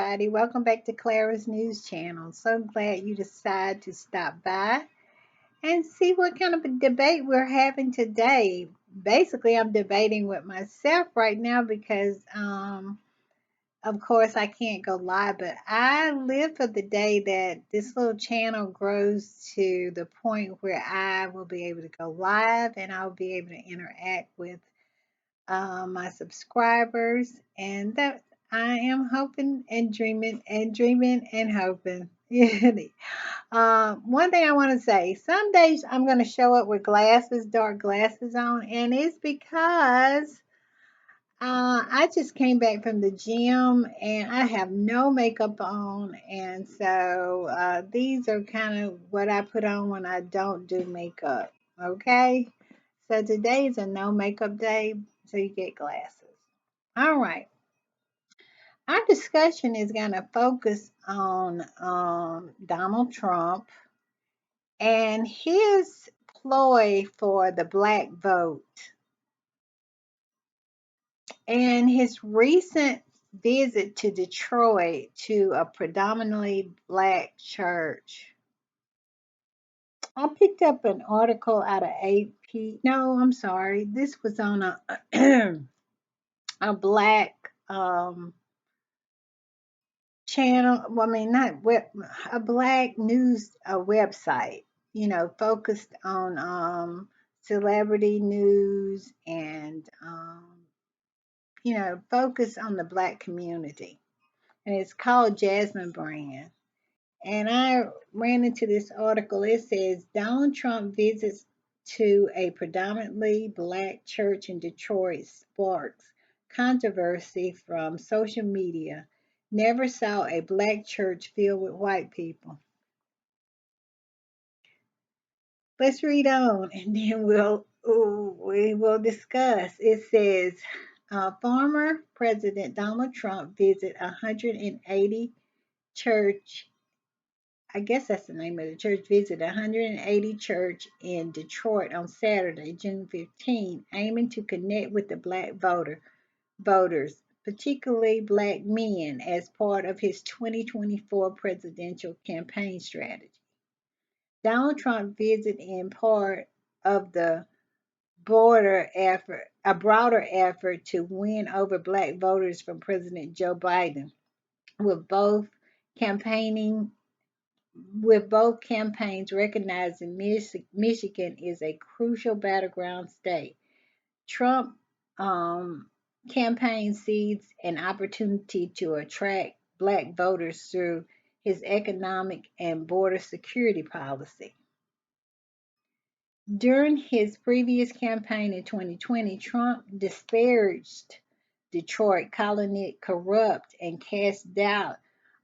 everybody. Welcome back to Clara's News Channel. So glad you decided to stop by and see what kind of a debate we're having today. Basically, I'm debating with myself right now because, of course, I can't go live, but I live for the day that this little channel grows to the point where I will be able to go live and I'll be able to interact with my subscribers, and that I am hoping and dreaming and hoping. One thing I want to say: some days I'm going to show up with glasses, dark glasses on, and it's because I just came back from the gym and I have no makeup on, and so these are kind of what I put on when I don't do makeup. Okay, so today is a no makeup day, so you get glasses. All right. Our discussion is going to focus on Donald Trump and his ploy for the black vote and his recent visit to Detroit to a predominantly black church. I picked up an article out of AP. No, I'm sorry. This was on a a black channel. Well, I mean, not web, a black news website. Focused on celebrity news and focused on the black community. And it's called Jasmine Brand. And I ran into this article. It says Donald Trump visits to a predominantly black church in Detroit sparks controversy from social media. Never saw a black church filled with white people. Let's read on and then we will discuss. It says former President Donald Trump visit 180 church. I guess that's the name of the church. Visit 180 church in Detroit on Saturday, June 15, aiming to connect with the black voters, particularly black men, as part of his 2024 presidential campaign strategy. Donald Trump visit in part of the a broader effort to win over black voters from President Joe Biden, with both campaigning with both campaigns recognizing Michigan is a crucial battleground state. Trump campaign sees an opportunity to attract black voters through his economic and border security policy. During his previous campaign in 2020, Trump disparaged Detroit, calling it corrupt and cast doubt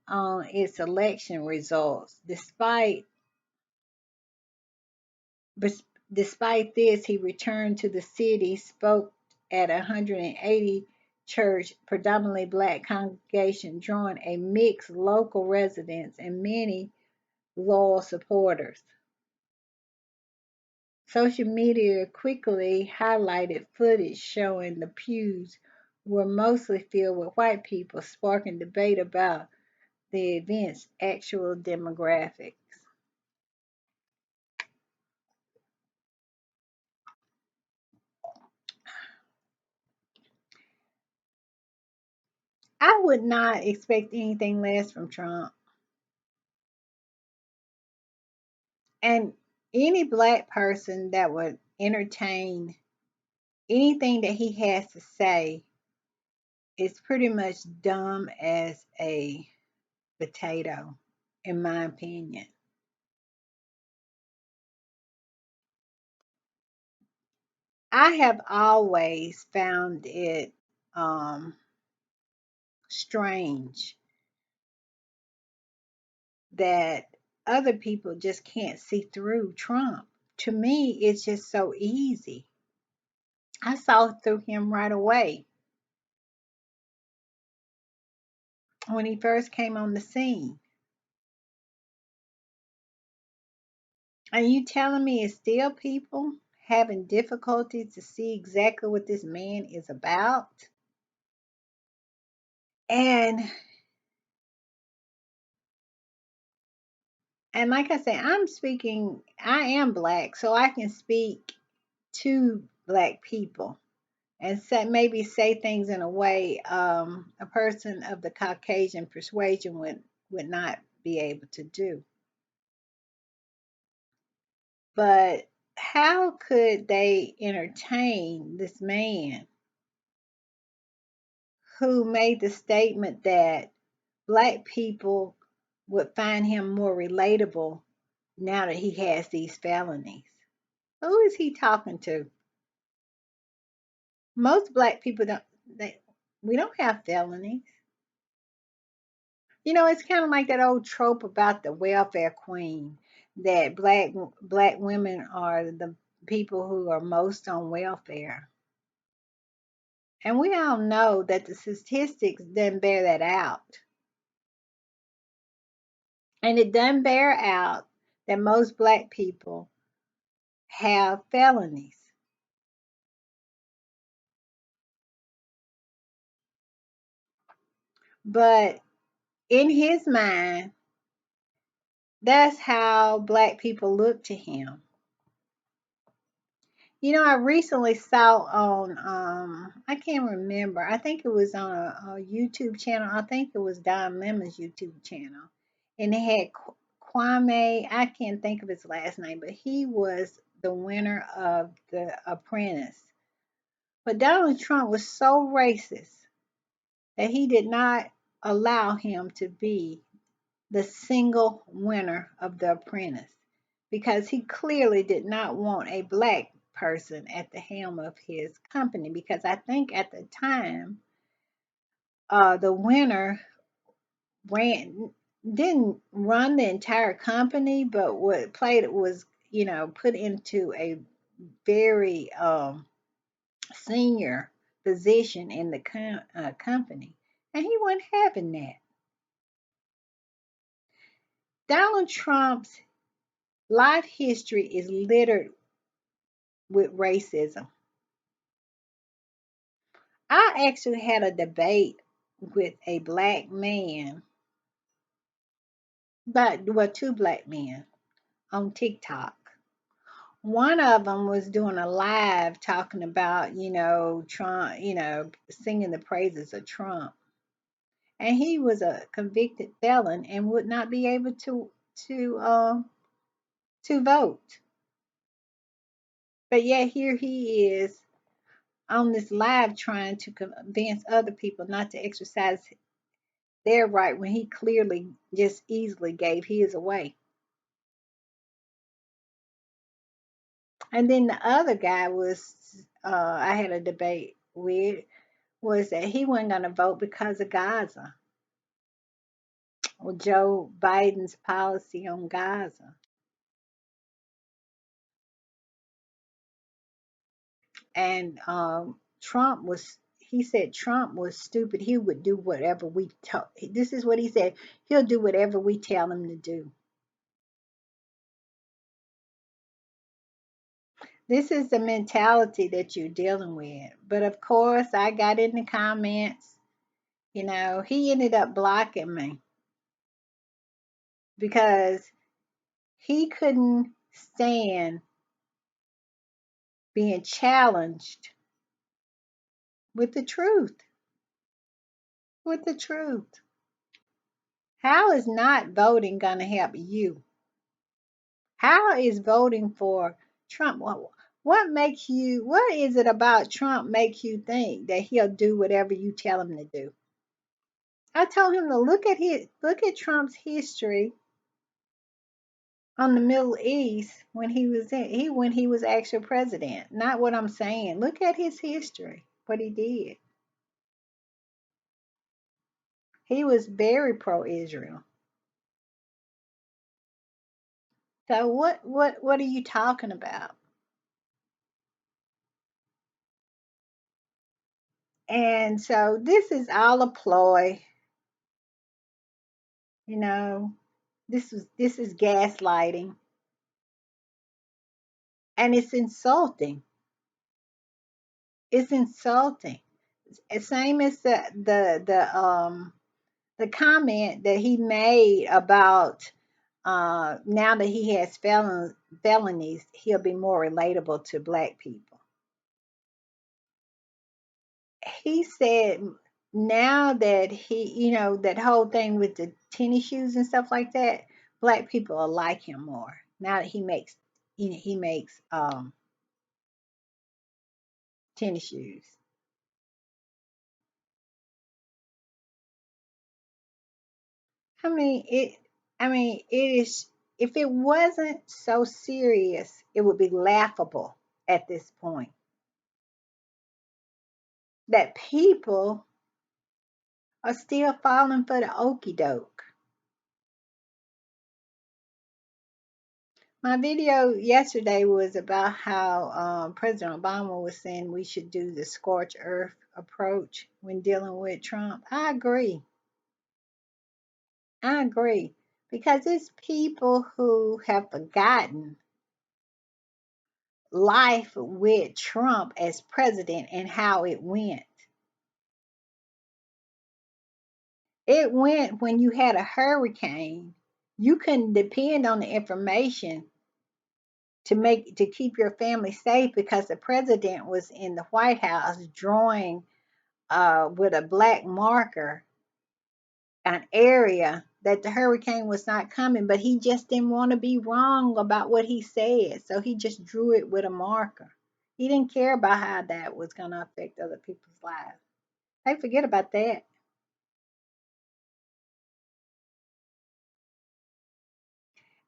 on its election results. Despite this, he returned to the city, spoke at 180 church, predominantly black congregation, drawing a mixed local residents and many loyal supporters. Social media quickly highlighted footage showing the pews were mostly filled with white people, sparking debate about the event's actual demographics. I would not expect anything less from Trump. And any black person that would entertain anything that he has to say is pretty much dumb as a potato, in my opinion. I have always found it strange that other people just can't see through Trump. To me, it's just so easy. I saw through him right away when he first came on the scene. Are you telling me it's still people having difficulty to see exactly what this man is about? And And like I said, I am black, so I can speak to black people and maybe say things in a way a person of the Caucasian persuasion would not be able to do. But how could they entertain this man who made the statement that black people would find him more relatable now that he has these felonies? Who is he talking to? Most black people don't, they, we don't have felonies. It's kind of like that old trope about the welfare queen, that black women are the people who are most on welfare. And we all know that the statistics doesn't bear that out. And it doesn't bear out that most black people have felonies. But in his mind, that's how black people look to him. I recently saw on I can't remember. I think it was on a YouTube channel. I think it was Don Lemon's YouTube channel. And it had Kwame, I can't think of his last name, but he was the winner of The Apprentice. But Donald Trump was so racist that he did not allow him to be the single winner of The Apprentice because he clearly did not want a black person at the helm of his company. Because I think at the time, the winner ran didn't run the entire company, but what played it was put into a very senior position in the company, and he wasn't having that. Donald Trump's life history is littered with racism. I actually had a debate with a black man, but well, two black men on TikTok. One of them was doing a live talking about, Trump, singing the praises of Trump. And he was a convicted felon and would not be able to to vote. But yet here he is on this live trying to convince other people not to exercise their right when he clearly just easily gave his away. And then the other guy I had a debate with, was that he wasn't going to vote because of Gaza or Joe Biden's policy on Gaza. And he said Trump was stupid. He would do whatever we tell. This is what he said. He'll do whatever we tell him to do. This is the mentality that you're dealing with. But of course, I got in the comments. He ended up blocking me because he couldn't stand being challenged with the truth. With the truth. How is not voting going to help you? How is voting for Trump? What is it about Trump makes you think that he'll do whatever you tell him to do? I told him to look at Trump's history on the Middle East when he was actual president. Not what I'm saying. Look at his history, what he did. He was very pro-Israel. So what are you talking about? And so this is all a ploy, you know. This is gaslighting, and it's insulting. It's insulting. Same as the comment that he made about now that he has felonies, he'll be more relatable to black people. He said now that that whole thing with the tennis shoes and stuff like that, black people will like him more now that he makes tennis shoes. I mean it. I mean it is. If it wasn't so serious, it would be laughable at this point. That people are still falling for the okey doke. My video yesterday was about how President Obama was saying we should do the scorched earth approach when dealing with Trump. I agree. I agree. Because it's people who have forgotten life with Trump as president and how it went. It went when you had a hurricane, you couldn't depend on the information to keep your family safe because the president was in the White House drawing with a black marker an area that the hurricane was not coming, but he just didn't want to be wrong about what he said, so he just drew it with a marker. He didn't care about how that was going to affect other people's lives. They forget about that.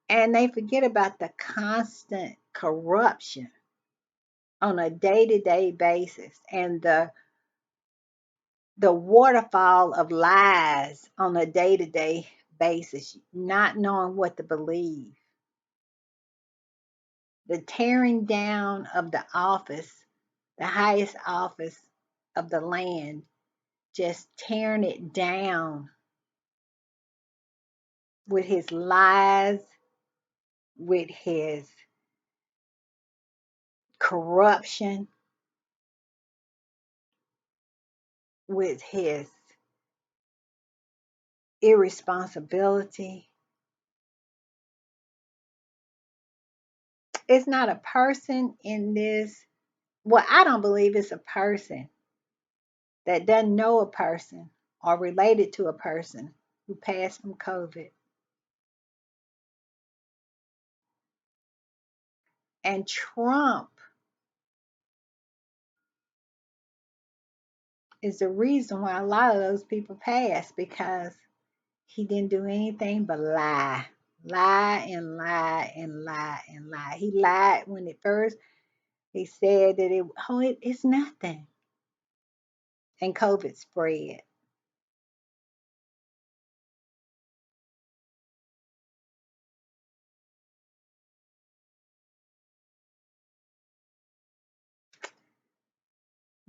And they forget about the constant corruption on a day-to-day basis and the waterfall of lies on a day-to-day basis, not knowing what to believe, the tearing down of the office, the highest office of the land, just tearing it down with his lies, with his corruption, with his irresponsibility. It's not a person in this. Well, I don't believe it's a person that doesn't know a person or related to a person who passed from COVID. And Trump is the reason why a lot of those people passed because he didn't do anything but lie. Lie and lie and lie and lie. He lied when at first he said that it's nothing. And COVID spread.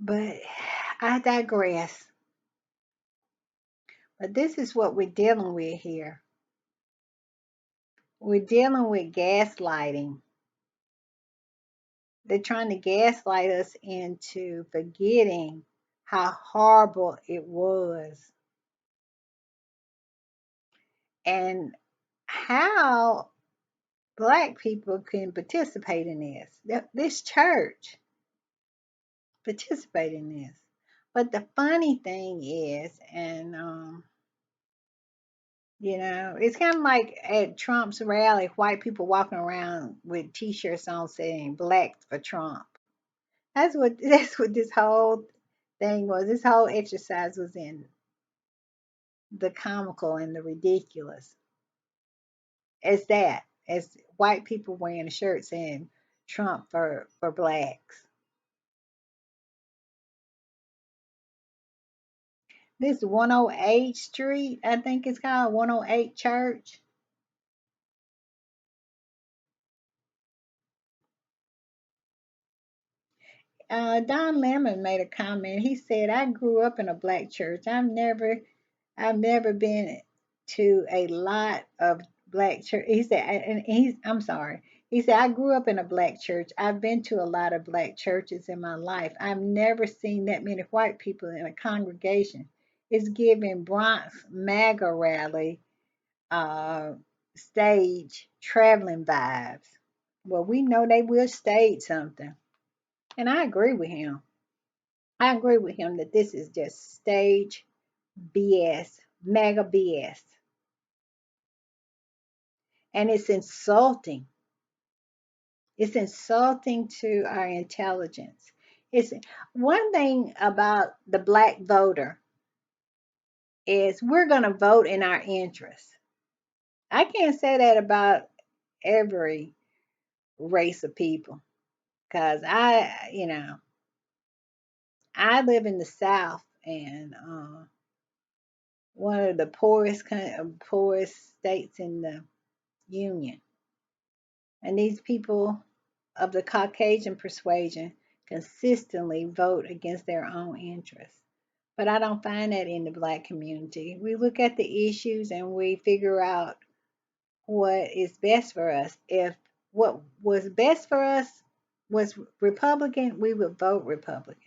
But I digress. But this is what we're dealing with here. We're dealing with gaslighting. They're trying to gaslight us into forgetting how horrible it was and how black people can participate in this. This church participate in this. But the funny thing is, and it's kind of like at Trump's rally, white people walking around with T-shirts on saying "Black for Trump." That's what this whole thing was. This whole exercise was in the comical and the ridiculous. As that, as white people wearing a shirt saying Trump for blacks. This 108 Street, I think it's called 108 Church. Don Lemon made a comment. He said, "I grew up in a black church. I've never been to a lot of black church." He said, and I'm sorry. He said, "I grew up in a black church. I've been to a lot of black churches in my life. I've never seen that many white people in a congregation. It's giving Bronx MAGA rally, uh, stage traveling vibes. Well, we know they will stage something. And I agree with him. I agree with him that this is just stage BS, mega BS. And it's insulting. It's insulting to our intelligence. It's one thing about the black voter is we're going to vote in our interest. I can't say that about every race of people because I live in the South and one of the poorest states in the Union. And these people of the Caucasian persuasion consistently vote against their own interests. But I don't find that in the black community. We look at the issues and we figure out what is best for us. If what was best for us was Republican, we would vote Republican.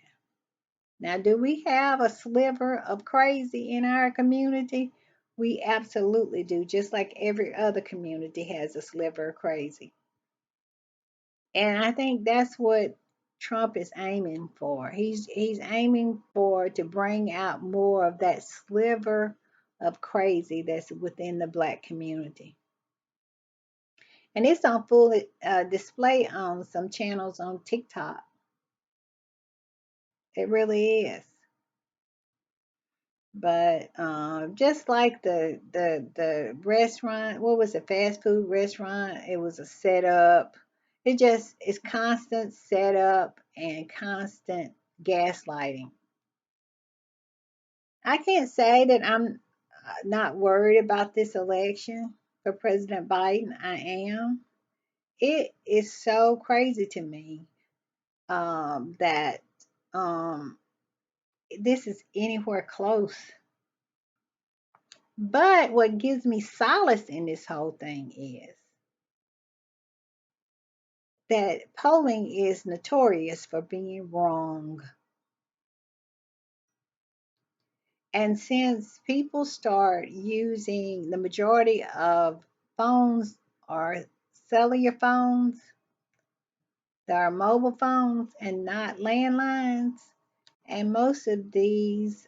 Now, do we have a sliver of crazy in our community? We absolutely do, just like every other community has a sliver of crazy. And I think that's what Trump is aiming for. He's aiming for to bring out more of that sliver of crazy that's within the black community. And it's on full display on some channels on TikTok. It really is. But just like the restaurant, what was it, fast food restaurant? It was a setup. It just is constant setup and constant gaslighting. I can't say that I'm not worried about this election for President Biden. I am. It is so crazy to me that um, this is anywhere close. But what gives me solace in this whole thing is that polling is notorious for being wrong. And since people start using the majority of phones are cellular phones, they are mobile phones and not landlines, and most of these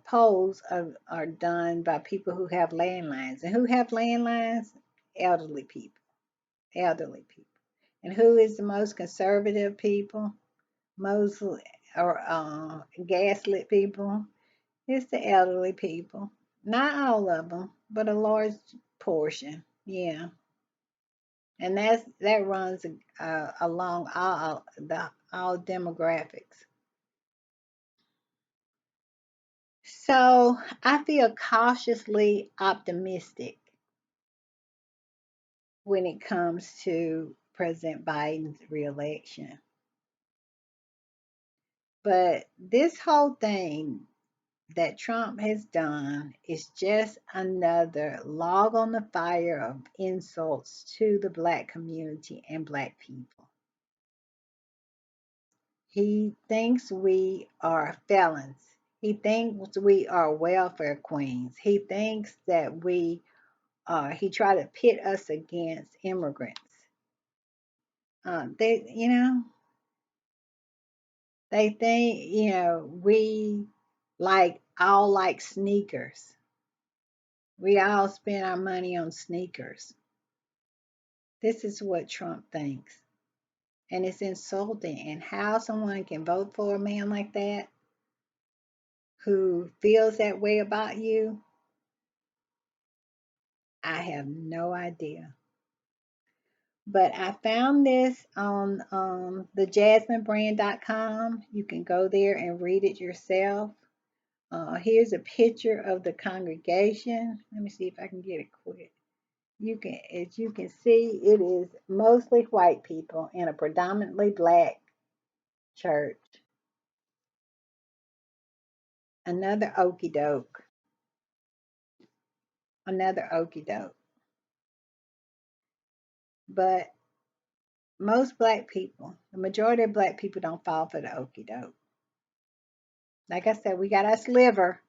polls are done by people who have landlines. And who have landlines? Elderly people. Elderly people. And who is the most conservative people? Most or gaslit people? It's the elderly people. Not all of them, but a large portion. Yeah, and that runs along all demographics. So I feel cautiously optimistic when it comes to President Biden's reelection. But this whole thing that Trump has done is just another log on the fire of insults to the black community and black people. He thinks we are felons. He thinks we are welfare queens. He thinks that he tried to pit us against immigrants. They think, we all like sneakers. We all spend our money on sneakers. This is what Trump thinks. And it's insulting. And how someone can vote for a man like that who feels that way about you, I have no idea. But I found this on the jasminebrand.com. You can go there and read it yourself. Here's a picture of the congregation. Let me see if I can get it quick. As you can see, it is mostly white people in a predominantly black church. Another okey doke. Another okey doke. But most black people, the majority of black people don't fall for the okey doke. Like I said, we got our sliver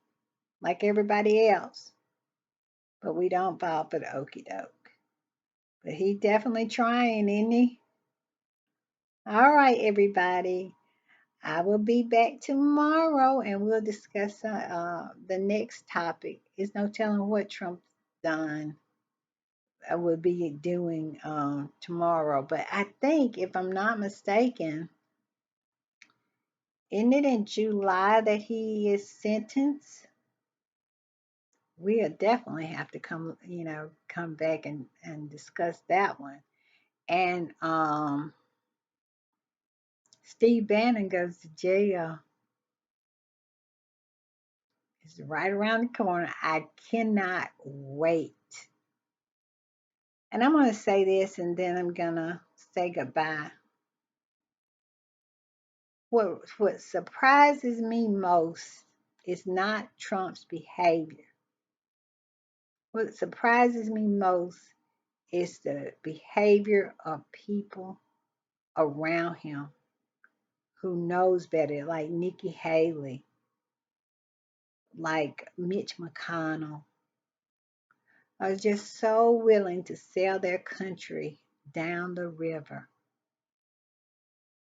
like everybody else. but we don't fall for the okie doke. But he definitely trying, isn't he? All right, everybody. I will be back tomorrow and we'll discuss the next topic. There's no telling what Trump's done. I will be doing tomorrow. But I think, if I'm not mistaken, isn't it in July that he is sentenced? We'll definitely have to come back and discuss that one. And Steve Bannon goes to jail. It's right around the corner. I cannot wait. And I'm going to say this and then I'm going to say goodbye. What surprises me most is not Trump's behavior. What surprises me most is the behavior of people around him who knows better, like Nikki Haley, like Mitch McConnell, are just so willing to sell their country down the river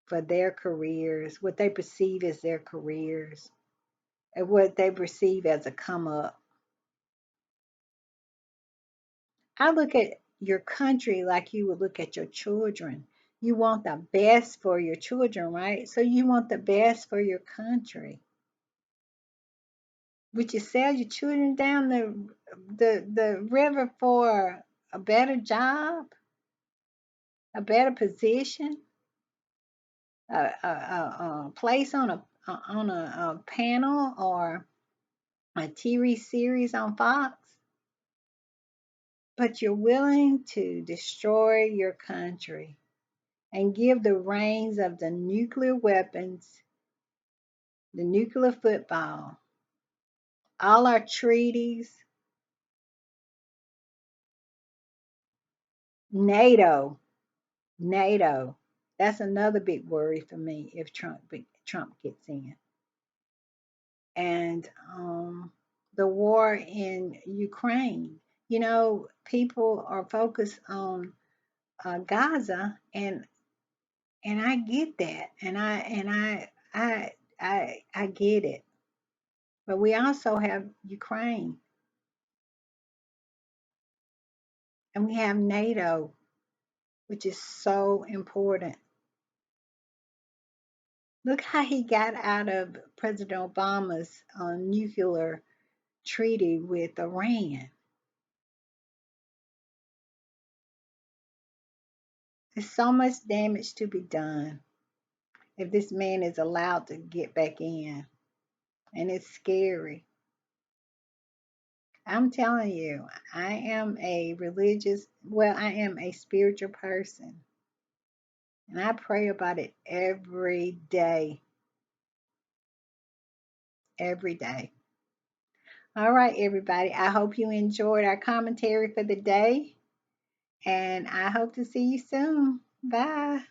for their careers, what they perceive as their careers, and what they perceive as a come up. I look at your country like you would look at your children. You want the best for your children, right? So you want the best for your country. Would you sell your children down the river for a better job, a better position, a place on a panel or a TV series on Fox? But you're willing to destroy your country and give the reins of the nuclear weapons, the nuclear football, all our treaties, NATO, NATO. That's another big worry for me if Trump gets in. And the war in Ukraine. People are focused on Gaza, and I get that, and I get it. But we also have Ukraine, and we have NATO, which is so important. Look how he got out of President Obama's nuclear treaty with Iran. There's so much damage to be done if this man is allowed to get back in, and it's scary. I'm telling you, I am I am a spiritual person, and I pray about it every day, every day. All right, everybody. I hope you enjoyed our commentary for the day, and I hope to see you soon. Bye.